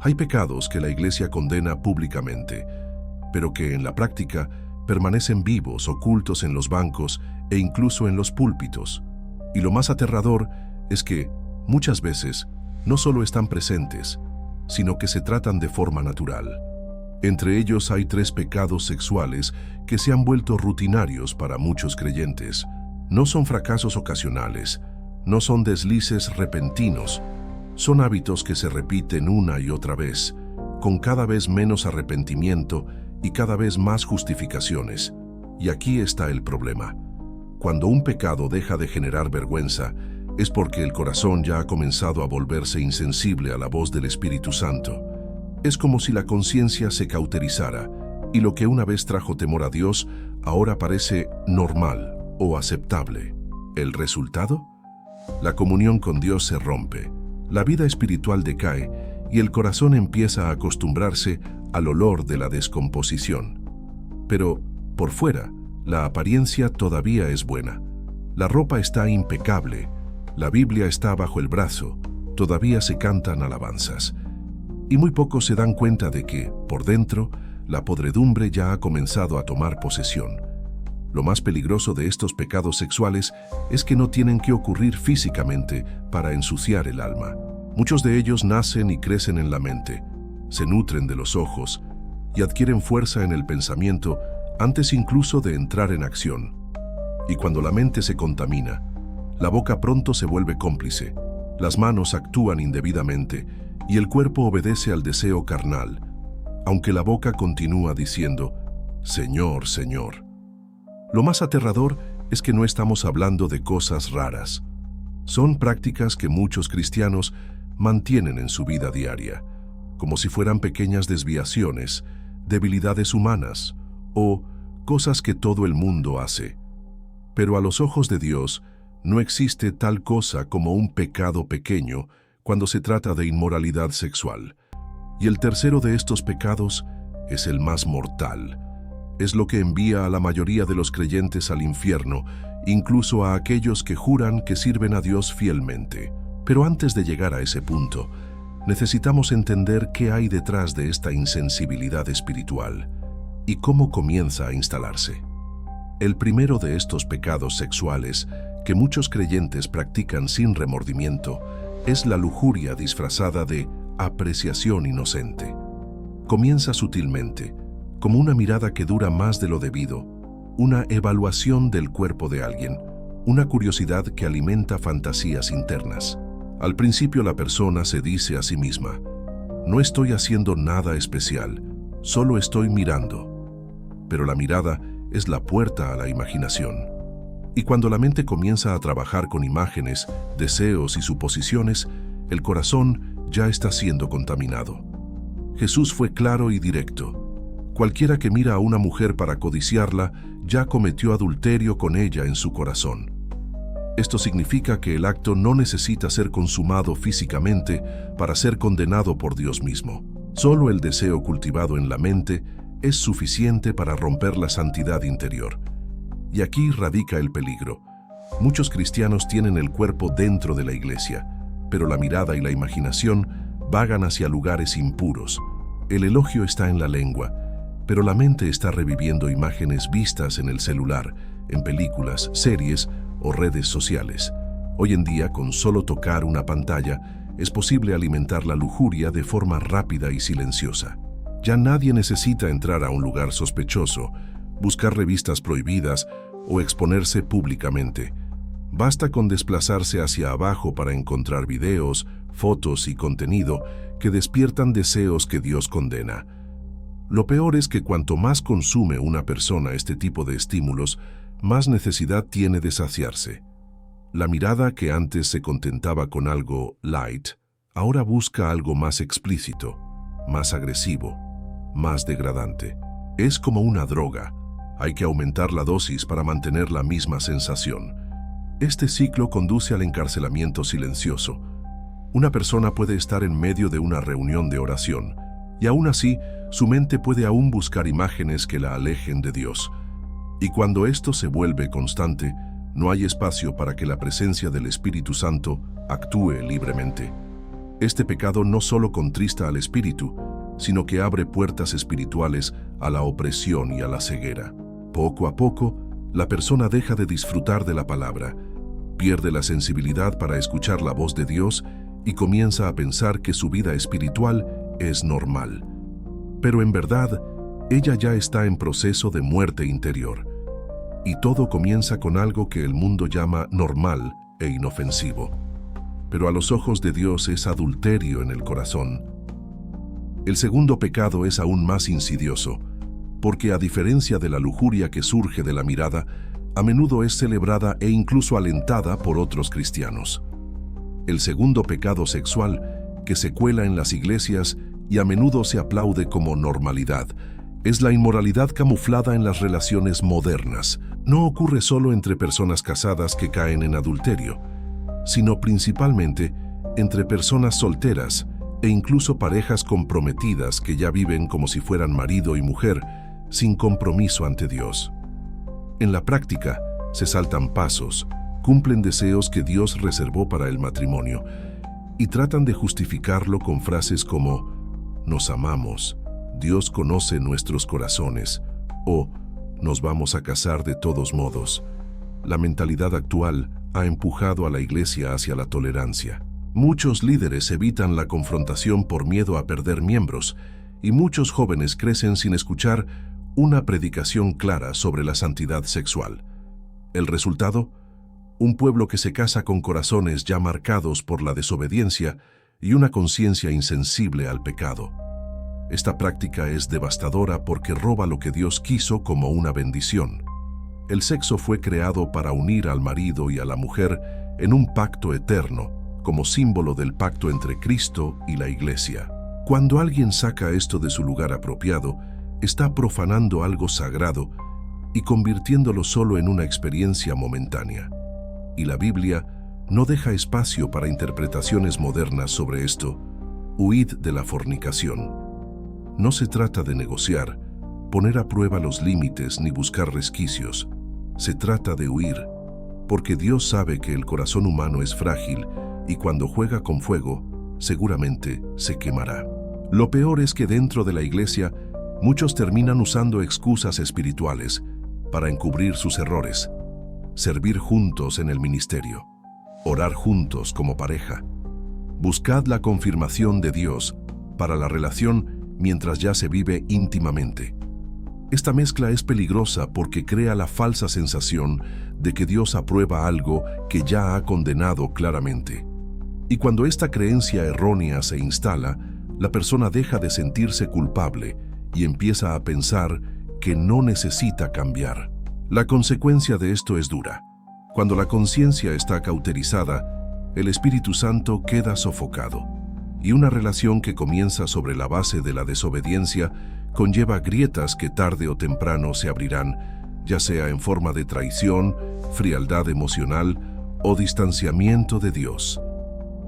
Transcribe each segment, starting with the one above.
Hay pecados que la Iglesia condena públicamente, pero que en la práctica permanecen vivos, ocultos en los bancos e incluso en los púlpitos. Y lo más aterrador es que, muchas veces, no solo están presentes, sino que se tratan de forma natural. Entre ellos hay 3 pecados sexuales que se han vuelto rutinarios para muchos creyentes. No son fracasos ocasionales, no son deslices repentinos, son hábitos que se repiten una y otra vez, con cada vez menos arrepentimiento y cada vez más justificaciones. Y aquí está el problema. Cuando un pecado deja de generar vergüenza, es porque el corazón ya ha comenzado a volverse insensible a la voz del Espíritu Santo. Es como si la conciencia se cauterizara, y lo que una vez trajo temor a Dios, ahora parece normal o aceptable. ¿El resultado? La comunión con Dios se rompe, la vida espiritual decae, y el corazón empieza a acostumbrarse al olor de la descomposición. Pero, por fuera, la apariencia todavía es buena. La ropa está impecable, la Biblia está bajo el brazo, todavía se cantan alabanzas. Y muy pocos se dan cuenta de que, por dentro, la podredumbre ya ha comenzado a tomar posesión. Lo más peligroso de estos pecados sexuales es que no tienen que ocurrir físicamente para ensuciar el alma. Muchos de ellos nacen y crecen en la mente, se nutren de los ojos y adquieren fuerza en el pensamiento antes incluso de entrar en acción. Y cuando la mente se contamina, la boca pronto se vuelve cómplice, las manos actúan indebidamente y el cuerpo obedece al deseo carnal, aunque la boca continúa diciendo, Señor, Señor. Lo más aterrador es que no estamos hablando de cosas raras. Son prácticas que muchos cristianos mantienen en su vida diaria, como si fueran pequeñas desviaciones, debilidades humanas o cosas que todo el mundo hace. Pero a los ojos de Dios no existe tal cosa como un pecado pequeño cuando se trata de inmoralidad sexual. Y el tercero de estos pecados es el más mortal. Es lo que envía a la mayoría de los creyentes al infierno, incluso a aquellos que juran que sirven a Dios fielmente. Pero antes de llegar a ese punto, necesitamos entender qué hay detrás de esta insensibilidad espiritual y cómo comienza a instalarse. El primero de estos pecados sexuales que muchos creyentes practican sin remordimiento es la lujuria disfrazada de apreciación inocente. Comienza sutilmente, como una mirada que dura más de lo debido, una evaluación del cuerpo de alguien, una curiosidad que alimenta fantasías internas. Al principio la persona se dice a sí misma, no estoy haciendo nada especial, solo estoy mirando. Pero la mirada es la puerta a la imaginación. Y cuando la mente comienza a trabajar con imágenes, deseos y suposiciones, el corazón ya está siendo contaminado. Jesús fue claro y directo. Cualquiera que mira a una mujer para codiciarla, ya cometió adulterio con ella en su corazón. Esto significa que el acto no necesita ser consumado físicamente para ser condenado por Dios mismo. Solo el deseo cultivado en la mente es suficiente para romper la santidad interior. Y aquí radica el peligro. Muchos cristianos tienen el cuerpo dentro de la iglesia, pero la mirada y la imaginación vagan hacia lugares impuros. El elogio está en la lengua, pero la mente está reviviendo imágenes vistas en el celular, en películas, series o redes sociales. Hoy en día, con solo tocar una pantalla, es posible alimentar la lujuria de forma rápida y silenciosa. Ya nadie necesita entrar a un lugar sospechoso, buscar revistas prohibidas o exponerse públicamente. Basta con desplazarse hacia abajo para encontrar videos, fotos y contenido que despiertan deseos que Dios condena. Lo peor es que cuanto más consume una persona este tipo de estímulos, más necesidad tiene de saciarse. La mirada que antes se contentaba con algo light, ahora busca algo más explícito, más agresivo, más degradante. Es como una droga. Hay que aumentar la dosis para mantener la misma sensación. Este ciclo conduce al encarcelamiento silencioso. Una persona puede estar en medio de una reunión de oración, y aún así, su mente puede aún buscar imágenes que la alejen de Dios. Y cuando esto se vuelve constante, no hay espacio para que la presencia del Espíritu Santo actúe libremente. Este pecado no solo contrista al espíritu, sino que abre puertas espirituales a la opresión y a la ceguera. Poco a poco, la persona deja de disfrutar de la palabra, pierde la sensibilidad para escuchar la voz de Dios y comienza a pensar que su vida espiritual es normal. Pero en verdad, ella ya está en proceso de muerte interior. Y todo comienza con algo que el mundo llama normal e inofensivo. Pero a los ojos de Dios es adulterio en el corazón. El segundo pecado es aún más insidioso, porque a diferencia de la lujuria que surge de la mirada, a menudo es celebrada e incluso alentada por otros cristianos. El segundo pecado sexual, que se cuela en las iglesias y a menudo se aplaude como normalidad, es la inmoralidad camuflada en las relaciones modernas. No ocurre solo entre personas casadas que caen en adulterio, sino principalmente entre personas solteras e incluso parejas comprometidas que ya viven como si fueran marido y mujer, sin compromiso ante Dios. En la práctica, se saltan pasos, cumplen deseos que Dios reservó para el matrimonio y tratan de justificarlo con frases como «nos amamos», «Dios conoce nuestros corazones» o «nos vamos a casar de todos modos». La mentalidad actual ha empujado a la iglesia hacia la tolerancia. Muchos líderes evitan la confrontación por miedo a perder miembros y muchos jóvenes crecen sin escuchar una predicación clara sobre la santidad sexual. El resultado: un pueblo que se casa con corazones ya marcados por la desobediencia y una conciencia insensible al pecado. Esta práctica es devastadora porque roba lo que Dios quiso como una bendición. El sexo fue creado para unir al marido y a la mujer en un pacto eterno, como símbolo del pacto entre Cristo y la Iglesia. Cuando alguien saca esto de su lugar apropiado, está profanando algo sagrado y convirtiéndolo solo en una experiencia momentánea. Y la Biblia no deja espacio para interpretaciones modernas sobre esto. Huid de la fornicación. No se trata de negociar, poner a prueba los límites ni buscar resquicios. Se trata de huir, porque Dios sabe que el corazón humano es frágil y cuando juega con fuego, seguramente se quemará. Lo peor es que dentro de la iglesia, muchos terminan usando excusas espirituales para encubrir sus errores. Servir juntos en el ministerio, orar juntos como pareja. Buscad la confirmación de Dios para la relación mientras ya se vive íntimamente. Esta mezcla es peligrosa porque crea la falsa sensación de que Dios aprueba algo que ya ha condenado claramente. Y cuando esta creencia errónea se instala, la persona deja de sentirse culpable y empieza a pensar que no necesita cambiar. La consecuencia de esto es dura. Cuando la conciencia está cauterizada, el Espíritu Santo queda sofocado, y una relación que comienza sobre la base de la desobediencia conlleva grietas que tarde o temprano se abrirán, ya sea en forma de traición, frialdad emocional o distanciamiento de Dios.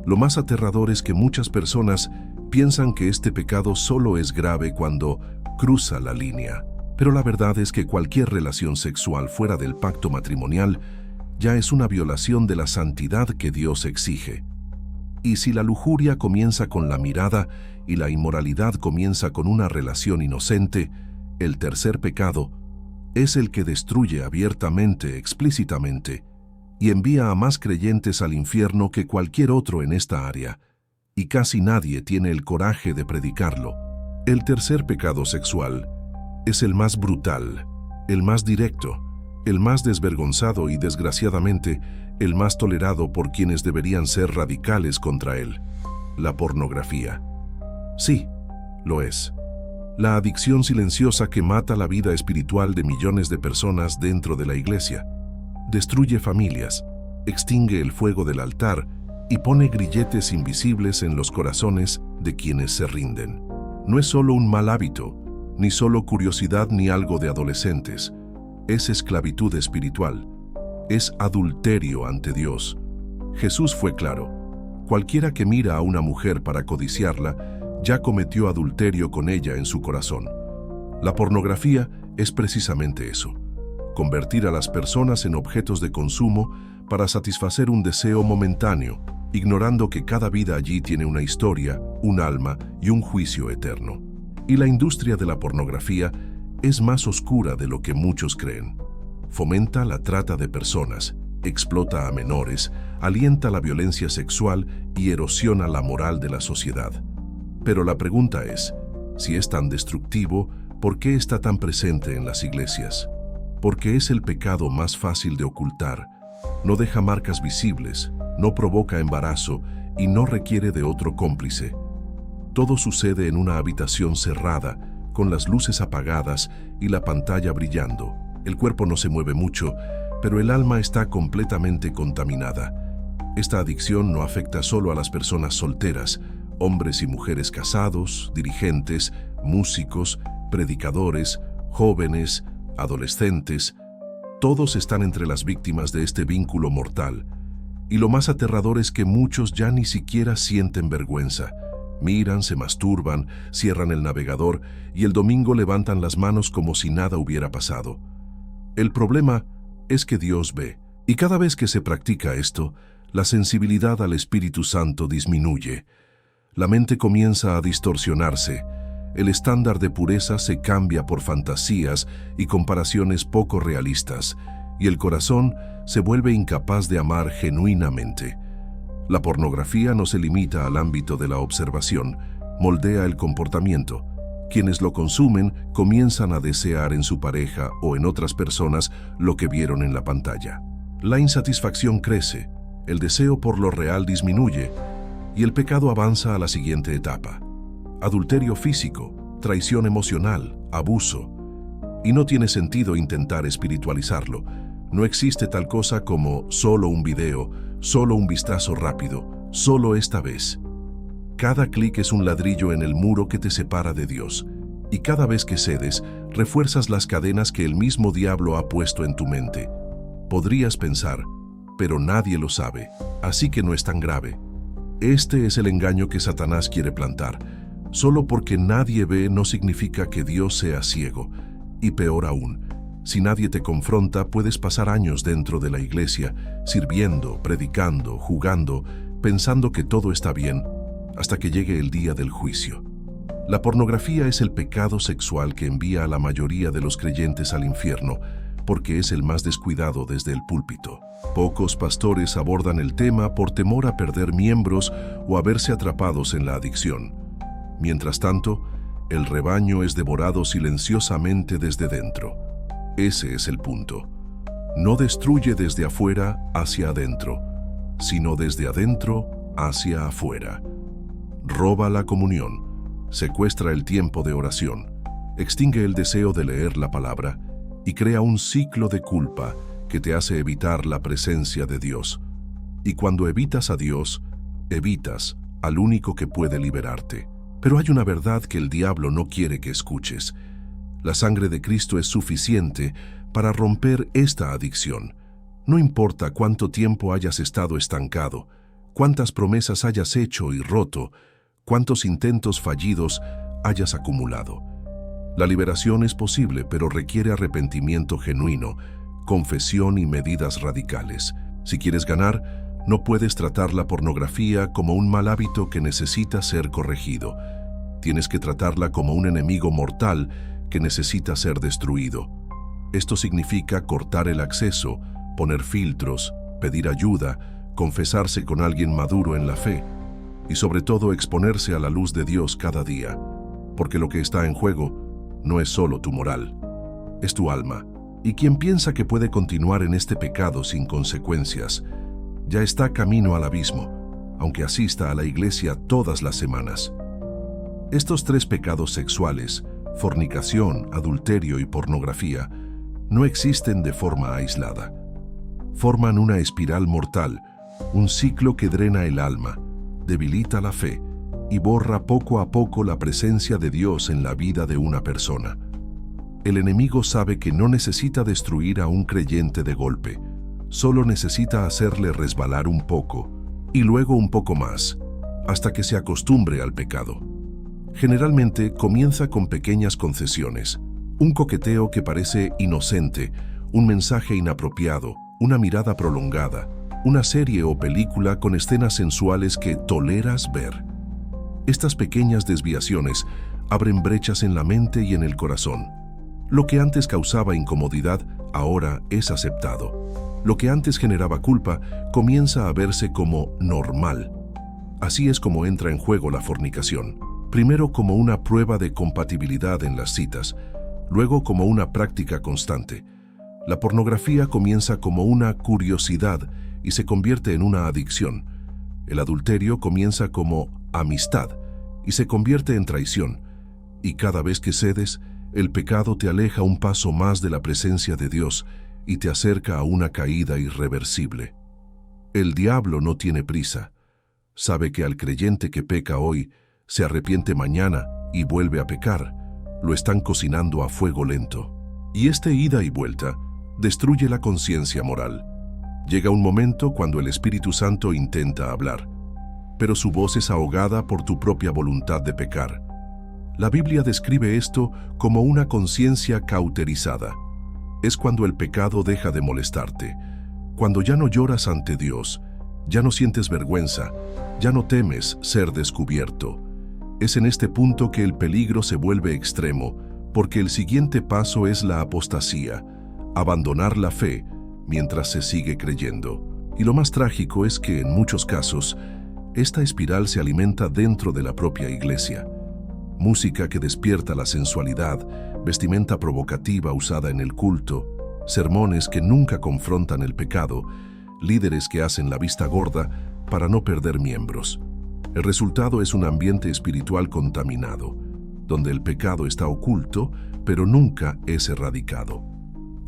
Lo más aterrador es que muchas personas piensan que este pecado solo es grave cuando cruza la línea. Pero la verdad es que cualquier relación sexual fuera del pacto matrimonial ya es una violación de la santidad que Dios exige. Y si la lujuria comienza con la mirada y la inmoralidad comienza con una relación inocente, el tercer pecado es el que destruye abiertamente, explícitamente, y envía a más creyentes al infierno que cualquier otro en esta área, y casi nadie tiene el coraje de predicarlo. El tercer pecado sexual es el más brutal, el más directo, el más desvergonzado y, desgraciadamente, el más tolerado por quienes deberían ser radicales contra él: la pornografía. Sí, lo es. La adicción silenciosa que mata la vida espiritual de millones de personas dentro de la iglesia. Destruye familias, extingue el fuego del altar y pone grilletes invisibles en los corazones de quienes se rinden. No es solo un mal hábito, ni solo curiosidad ni algo de adolescentes. Es esclavitud espiritual. Es adulterio ante Dios. Jesús fue claro: cualquiera que mira a una mujer para codiciarla, ya cometió adulterio con ella en su corazón. La pornografía es precisamente eso: convertir a las personas en objetos de consumo para satisfacer un deseo momentáneo, ignorando que cada vida allí tiene una historia, un alma y un juicio eterno. Y la industria de la pornografía es más oscura de lo que muchos creen. Fomenta la trata de personas, explota a menores, alienta la violencia sexual y erosiona la moral de la sociedad. Pero la pregunta es, si es tan destructivo, ¿por qué está tan presente en las iglesias? Porque es el pecado más fácil de ocultar, no deja marcas visibles, no provoca embarazo y no requiere de otro cómplice. Todo sucede en una habitación cerrada, con las luces apagadas y la pantalla brillando. El cuerpo no se mueve mucho, pero el alma está completamente contaminada. Esta adicción no afecta solo a las personas solteras, hombres y mujeres casados, dirigentes, músicos, predicadores, jóvenes, adolescentes. Todos están entre las víctimas de este vínculo mortal. Y lo más aterrador es que muchos ya ni siquiera sienten vergüenza. Miran, se masturban, cierran el navegador y el domingo levantan las manos como si nada hubiera pasado. El problema es que Dios ve, y cada vez que se practica esto, la sensibilidad al Espíritu Santo disminuye. La mente comienza a distorsionarse, el estándar de pureza se cambia por fantasías y comparaciones poco realistas, y el corazón se vuelve incapaz de amar genuinamente. La pornografía no se limita al ámbito de la observación, moldea el comportamiento. Quienes lo consumen comienzan a desear en su pareja o en otras personas lo que vieron en la pantalla. La insatisfacción crece, el deseo por lo real disminuye y el pecado avanza a la siguiente etapa. Adulterio físico, traición emocional, abuso. Y no tiene sentido intentar espiritualizarlo. No existe tal cosa como solo un video, solo un vistazo rápido, solo esta vez. Cada clic es un ladrillo en el muro que te separa de Dios, y cada vez que cedes, refuerzas las cadenas que el mismo diablo ha puesto en tu mente. Podrías pensar, pero nadie lo sabe, así que no es tan grave. Este es el engaño que Satanás quiere plantar. Solo porque nadie ve no significa que Dios sea ciego. Y peor aún, si nadie te confronta, puedes pasar años dentro de la iglesia, sirviendo, predicando, jugando, pensando que todo está bien, hasta que llegue el día del juicio. La pornografía es el pecado sexual que envía a la mayoría de los creyentes al infierno, porque es el más descuidado desde el púlpito. Pocos pastores abordan el tema por temor a perder miembros o a verse atrapados en la adicción. Mientras tanto, el rebaño es devorado silenciosamente desde dentro. Ese es el punto. No destruye desde afuera hacia adentro, sino desde adentro hacia afuera. Roba la comunión, secuestra el tiempo de oración, extingue el deseo de leer la palabra y crea un ciclo de culpa que te hace evitar la presencia de Dios. Y cuando evitas a Dios, evitas al único que puede liberarte. Pero hay una verdad que el diablo no quiere que escuches. La sangre de Cristo es suficiente para romper esta adicción. No importa cuánto tiempo hayas estado estancado, cuántas promesas hayas hecho y roto, cuántos intentos fallidos hayas acumulado. La liberación es posible, pero requiere arrepentimiento genuino, confesión y medidas radicales. Si quieres ganar, no puedes tratar la pornografía como un mal hábito que necesita ser corregido. Tienes que tratarla como un enemigo mortal que necesita ser destruido. Esto significa cortar el acceso, poner filtros, pedir ayuda, confesarse con alguien maduro en la fe y sobre todo exponerse a la luz de Dios cada día, porque lo que está en juego no es solo tu moral, es tu alma. Y quien piensa que puede continuar en este pecado sin consecuencias, ya está camino al abismo, aunque asista a la iglesia todas las semanas. Estos tres pecados sexuales, fornicación, adulterio y pornografía, no existen de forma aislada. Forman una espiral mortal, un ciclo que drena el alma, debilita la fe y borra poco a poco la presencia de Dios en la vida de una persona. El enemigo sabe que no necesita destruir a un creyente de golpe, solo necesita hacerle resbalar un poco y luego un poco más, hasta que se acostumbre al pecado. Generalmente comienza con pequeñas concesiones, un coqueteo que parece inocente, un mensaje inapropiado, una mirada prolongada, una serie o película con escenas sensuales que toleras ver. Estas pequeñas desviaciones abren brechas en la mente y en el corazón. Lo que antes causaba incomodidad, ahora es aceptado. Lo que antes generaba culpa, comienza a verse como normal. Así es como entra en juego la fornicación. Primero como una prueba de compatibilidad en las citas, luego como una práctica constante. La pornografía comienza como una curiosidad y se convierte en una adicción. El adulterio comienza como amistad y se convierte en traición. Y cada vez que cedes, el pecado te aleja un paso más de la presencia de Dios y te acerca a una caída irreversible. El diablo no tiene prisa. Sabe que al creyente que peca hoy, se arrepiente mañana y vuelve a pecar. Lo están cocinando a fuego lento. Y este ida y vuelta destruye la conciencia moral. Llega un momento cuando el Espíritu Santo intenta hablar, pero su voz es ahogada por tu propia voluntad de pecar. La Biblia describe esto como una conciencia cauterizada. Es cuando el pecado deja de molestarte, cuando ya no lloras ante Dios, ya no sientes vergüenza, ya no temes ser descubierto. Es en este punto que el peligro se vuelve extremo, porque el siguiente paso es la apostasía, abandonar la fe mientras se sigue creyendo. Y lo más trágico es que en muchos casos, esta espiral se alimenta dentro de la propia iglesia. Música que despierta la sensualidad, vestimenta provocativa usada en el culto, sermones que nunca confrontan el pecado, líderes que hacen la vista gorda para no perder miembros. El resultado es un ambiente espiritual contaminado, donde el pecado está oculto, pero nunca es erradicado.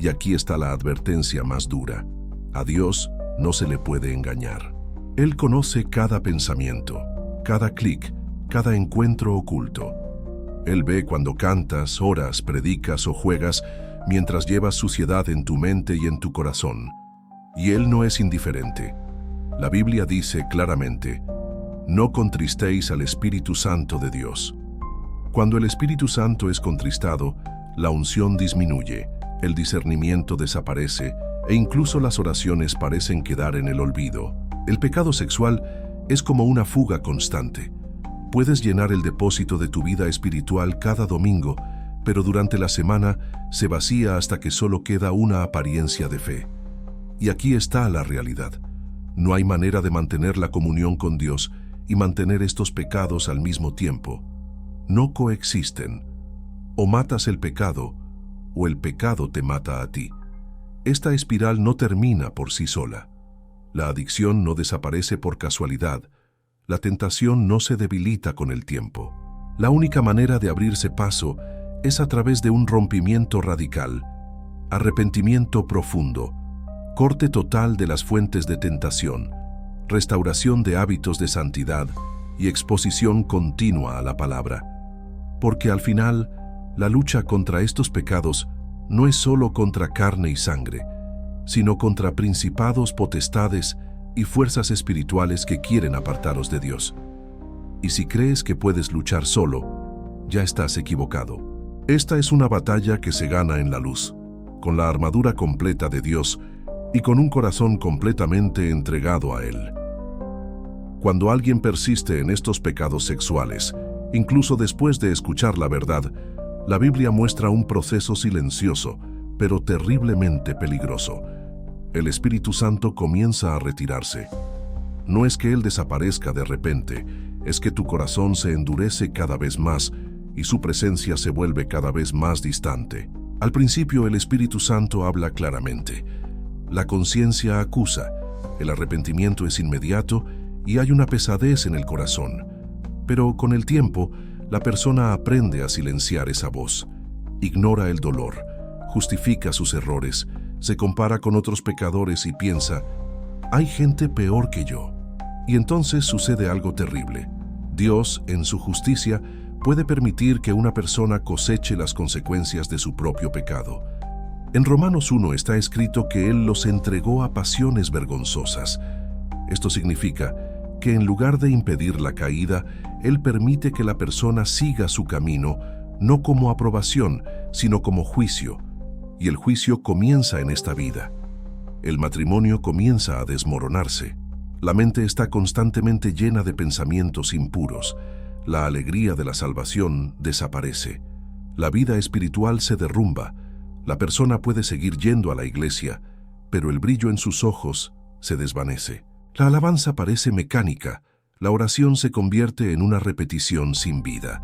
Y aquí está la advertencia más dura. A Dios no se le puede engañar. Él conoce cada pensamiento, cada clic, cada encuentro oculto. Él ve cuando cantas, oras, predicas o juegas mientras llevas suciedad en tu mente y en tu corazón. Y Él no es indiferente. La Biblia dice claramente: no contristéis al Espíritu Santo de Dios. Cuando el Espíritu Santo es contristado, la unción disminuye, el discernimiento desaparece e incluso las oraciones parecen quedar en el olvido. El pecado sexual es como una fuga constante. Puedes llenar el depósito de tu vida espiritual cada domingo, pero durante la semana se vacía hasta que solo queda una apariencia de fe. Y aquí está la realidad. No hay manera de mantener la comunión con Dios y mantener estos pecados al mismo tiempo. No coexisten. O matas el pecado, o el pecado te mata a ti. Esta espiral no termina por sí sola. La adicción no desaparece por casualidad. La tentación no se debilita con el tiempo. La única manera de abrirse paso es a través de un rompimiento radical, arrepentimiento profundo, corte total de las fuentes de tentación, restauración de hábitos de santidad y exposición continua a la palabra. Porque al final, la lucha contra estos pecados no es solo contra carne y sangre, sino contra principados, potestades y fuerzas espirituales que quieren apartaros de Dios. Y si crees que puedes luchar solo, ya estás equivocado. Esta es una batalla que se gana en la luz, con la armadura completa de Dios y con un corazón completamente entregado a Él. Cuando alguien persiste en estos pecados sexuales, incluso después de escuchar la verdad, la Biblia muestra un proceso silencioso, pero terriblemente peligroso. El Espíritu Santo comienza a retirarse. No es que Él desaparezca de repente, es que tu corazón se endurece cada vez más y su presencia se vuelve cada vez más distante. Al principio el Espíritu Santo habla claramente. La conciencia acusa, el arrepentimiento es inmediato y hay una pesadez en el corazón. Pero con el tiempo, la persona aprende a silenciar esa voz, ignora el dolor, justifica sus errores, se compara con otros pecadores y piensa, hay gente peor que yo. Y entonces sucede algo terrible. Dios, en su justicia, puede permitir que una persona coseche las consecuencias de su propio pecado. En Romanos 1 está escrito que Él los entregó a pasiones vergonzosas. Esto significa que en lugar de impedir la caída, Él permite que la persona siga su camino, no como aprobación, sino como juicio. Y el juicio comienza en esta vida. el matrimonio comienza a desmoronarse. La mente está constantemente llena de pensamientos impuros. La alegría de la salvación desaparece. La vida espiritual se derrumba. La persona puede seguir yendo a la iglesia, pero el brillo en sus ojos se desvanece. La alabanza parece mecánica. La oración se convierte en una repetición sin vida.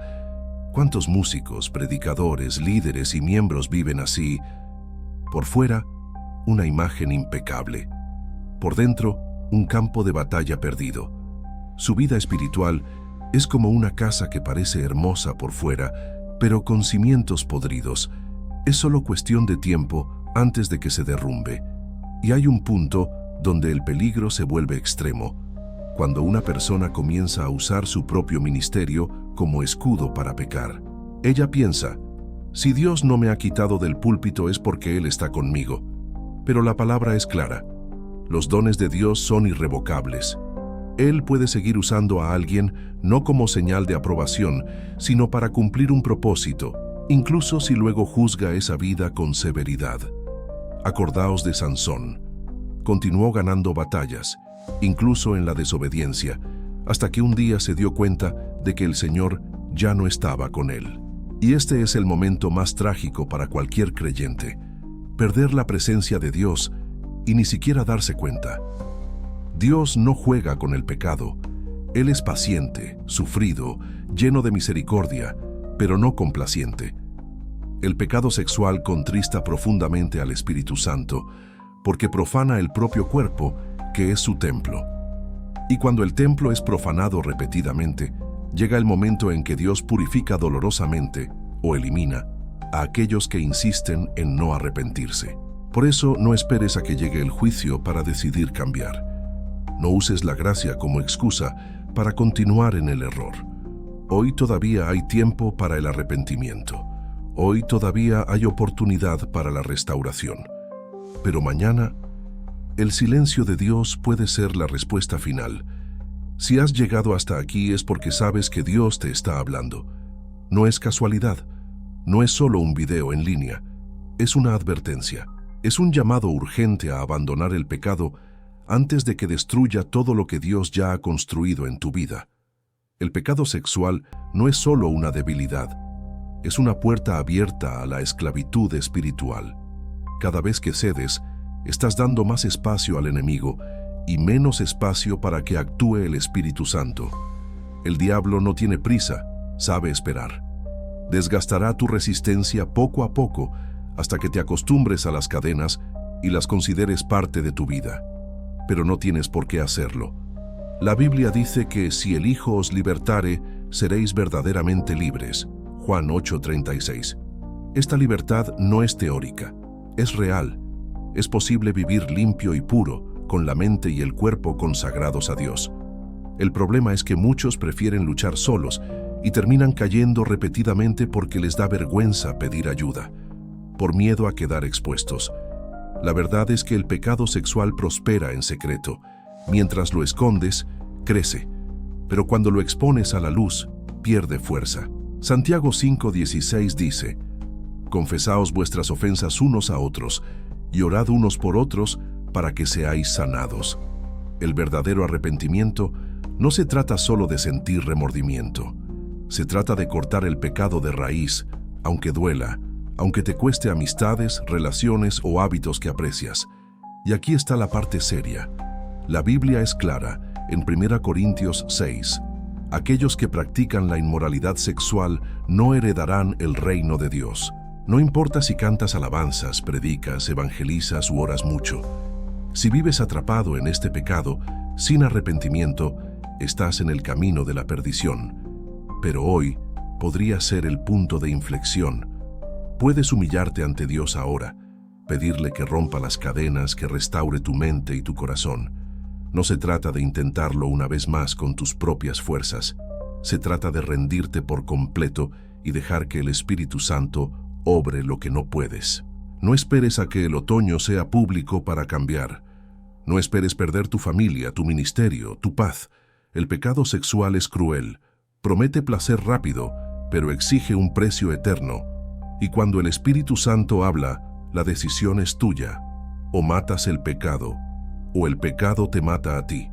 ¿Cuántos músicos, predicadores, líderes y miembros viven así? Por fuera, una imagen impecable. Por dentro, un campo de batalla perdido. Su vida espiritual es como una casa que parece hermosa por fuera, pero con cimientos podridos. Es solo cuestión de tiempo antes de que se derrumbe. Y hay un punto donde el peligro se vuelve extremo, cuando una persona comienza a usar su propio ministerio como escudo para pecar. Ella piensa, si Dios no me ha quitado del púlpito es porque Él está conmigo. Pero la palabra es clara. Los dones de Dios son irrevocables. Él puede seguir usando a alguien no como señal de aprobación, sino para cumplir un propósito, incluso si luego juzga esa vida con severidad. Acordaos de Sansón. Continuó ganando batallas, incluso en la desobediencia, hasta que un día se dio cuenta de que el Señor ya no estaba con él. Y este es el momento más trágico para cualquier creyente: perder la presencia de Dios y ni siquiera darse cuenta. Dios no juega con el pecado. Él es paciente, sufrido, lleno de misericordia, pero no complaciente. El pecado sexual contrista profundamente al Espíritu Santo, porque profana el propio cuerpo, que es su templo. Y cuando el templo es profanado repetidamente, llega el momento en que Dios purifica dolorosamente, o elimina, a aquellos que insisten en no arrepentirse. Por eso no esperes a que llegue el juicio para decidir cambiar. No uses la gracia como excusa para continuar en el error. Hoy todavía hay tiempo para el arrepentimiento. Hoy todavía hay oportunidad para la restauración. Pero mañana, el silencio de Dios puede ser la respuesta final. Si has llegado hasta aquí es porque sabes que Dios te está hablando. No es casualidad. No es solo un video en línea. Es una advertencia. Es un llamado urgente a abandonar el pecado antes de que destruya todo lo que Dios ya ha construido en tu vida. El pecado sexual no es solo una debilidad. Es una puerta abierta a la esclavitud espiritual. Cada vez que cedes, estás dando más espacio al enemigo y menos espacio para que actúe el Espíritu Santo. El diablo no tiene prisa, sabe esperar. Desgastará tu resistencia poco a poco hasta que te acostumbres a las cadenas y las consideres parte de tu vida. Pero no tienes por qué hacerlo. La Biblia dice que si el Hijo os libertare, seréis verdaderamente libres. Juan 8:36. Esta libertad no es teórica, es real. Es posible vivir limpio y puro, con la mente y el cuerpo consagrados a Dios. El problema es que muchos prefieren luchar solos y terminan cayendo repetidamente porque les da vergüenza pedir ayuda, por miedo a quedar expuestos. La verdad es que el pecado sexual prospera en secreto. Mientras lo escondes, crece. Pero cuando lo expones a la luz, pierde fuerza. Santiago 5:16 dice: Confesaos vuestras ofensas unos a otros, y orad unos por otros para que seáis sanados. El verdadero arrepentimiento no se trata solo de sentir remordimiento. Se trata de cortar el pecado de raíz, aunque duela, aunque te cueste amistades, relaciones o hábitos que aprecias. Y aquí está la parte seria. La Biblia es clara, en 1 Corintios 6. Aquellos que practican la inmoralidad sexual no heredarán el reino de Dios. No importa si cantas alabanzas, predicas, evangelizas u oras mucho. Si vives atrapado en este pecado, sin arrepentimiento, estás en el camino de la perdición. Pero hoy podría ser el punto de inflexión. Puedes humillarte ante Dios ahora, pedirle que rompa las cadenas, que restaure tu mente y tu corazón. No se trata de intentarlo una vez más con tus propias fuerzas. Se trata de rendirte por completo y dejar que el Espíritu Santo obre lo que no puedes. No esperes a que el otoño sea público para cambiar. No esperes perder tu familia, tu ministerio, tu paz. El pecado sexual es cruel. Promete placer rápido, pero exige un precio eterno. Y cuando el Espíritu Santo habla, la decisión es tuya. o matas el pecado, o el pecado te mata a ti.